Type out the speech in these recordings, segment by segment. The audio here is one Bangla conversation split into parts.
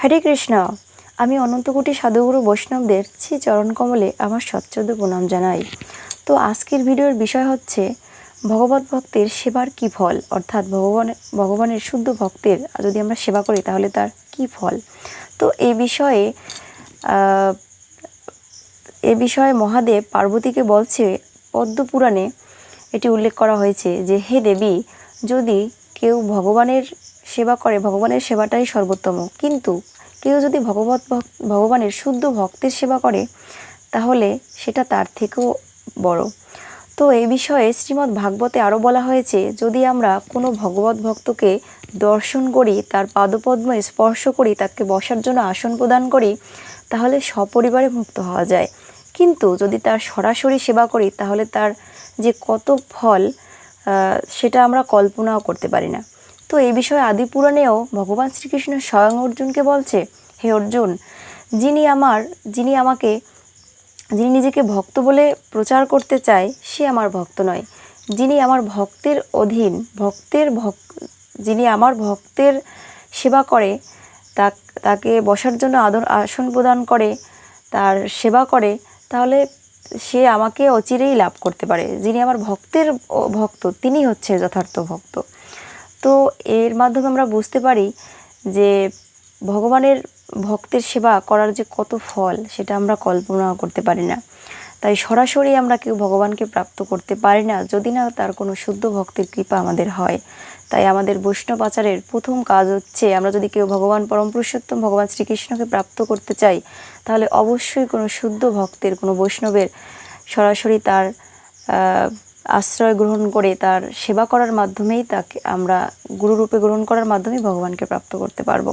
হরে কৃষ্ণ। আমি অনন্তকোটি সাধুগুরু বৈষ্ণবদের শ্রী চরণকমলে আমার সচ্ছ্রদ্ধ প্রণাম জানাই। তো আজকের ভিডিওর বিষয় হচ্ছে ভগবত ভক্তের সেবার কি ফল, অর্থাৎ ভগবানের শুদ্ধ ভক্তের যদি আমরা সেবা করি তাহলে তার কি ফল। তো এই বিষয়ে মহাদেব পার্বতীকে বলছে, পদ্মপুরাণে এটি উল্লেখ করা হয়েছে যে, হে দেবী, যদি কেউ ভগবানের সেবা করে, ভগবানের সেবাটাই সর্বোত্তম, কিন্তু কেউ যদি ভগবানের শুদ্ধ ভক্তের সেবা করে তাহলে সেটা তার থেকেও বড়। তো এই বিষয়ে শ্রীমদ্ ভাগবতে আরও বলা হয়েছে, যদি আমরা কোনো ভগবত ভক্তকে দর্শন করি, তার পাদপদ্মে স্পর্শ করি, তাকে বসার জন্য আসন প্রদান করি, তাহলে সপরিবারে মুক্ত হওয়া যায়। কিন্তু যদি তার সরাসরি সেবা করি তাহলে তার যে কত ফল সেটা আমরা কল্পনাও করতে পারি না। তো এই বিষয়ে আদিপুরাণেও ভগবান শ্রীকৃষ্ণ স্বয়ং অর্জুনকে বলছে, হে অর্জুন, যিনি নিজেকে ভক্ত বলে প্রচার করতে চায় সে আমার ভক্ত নয়। যিনি আমার ভক্তের অধীন, যিনি আমার ভক্তের সেবা করে, তাকে বসার জন্য আসন প্রদান করে, তার সেবা করে, তাহলে সে আমাকে অচিরেই লাভ করতে পারে। যিনি আমার ভক্তের ভক্ত তিনি হচ্ছে যথার্থ ভক্ত। তো এর মাধ্যমে আমরা বুঝতে পারি যে ভগবানের ভক্তের সেবা করার যে কত ফল সেটা আমরা কল্পনা করতে পারি না। তাই সরাসরি আমরা কেউ ভগবানকে প্রাপ্ত করতে পারি না যদি না তার কোনো শুদ্ধ ভক্তের কৃপা আমাদের হয়। তাই আমাদের বৈষ্ণব আচারের প্রথম কাজ হচ্ছে, আমরা যদি কেউ ভগবান পরম পুরুষোত্তম ভগবান শ্রীকৃষ্ণকে প্রাপ্ত করতে চাই তাহলে অবশ্যই কোনো শুদ্ধ ভক্তের, কোনো বৈষ্ণবের সরাসরি তার আশ্রয় গ্রহণ করে তার সেবা করার মাধ্যমেই তাকে আমরা গুরুরূপে গ্রহণ করার মাধ্যমেই ভগবানকে প্রাপ্ত করতে পারবো।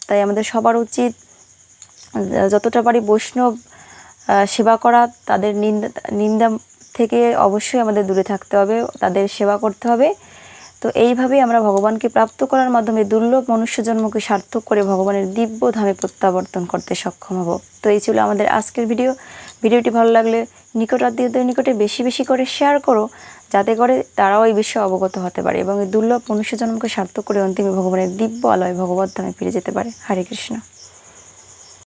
তাই আমাদের সবার উচিত যতটা পারি বৈষ্ণব সেবা করা, তাদের নিন্দা থেকে অবশ্যই আমাদের দূরে থাকতে হবে, তাদের সেবা করতে হবে। তো এইভাবেই আমরা ভগবানকে প্রাপ্ত করার মাধ্যমে দুর্লভ মনুষ্য জন্মকে সার্থক করে ভগবানের দিব্য ধামে প্রত্যাবর্তন করতে সক্ষম হব। তো এই ছিল আমাদের আজকের ভিডিওটি ভালো লাগলে নিকটাত্মীয়দের নিকটে বেশি বেশি করে শেয়ার করো, যাতে করে তারাও এই বিষয়ে অবগত হতে পারে এবং এই দুর্লভ মনুষ্য জন্মকে সার্থক করে অন্তিমে ভগবানের দিব্য আলয় ভগবত ধামে ফিরে যেতে পারে। হরে কৃষ্ণ।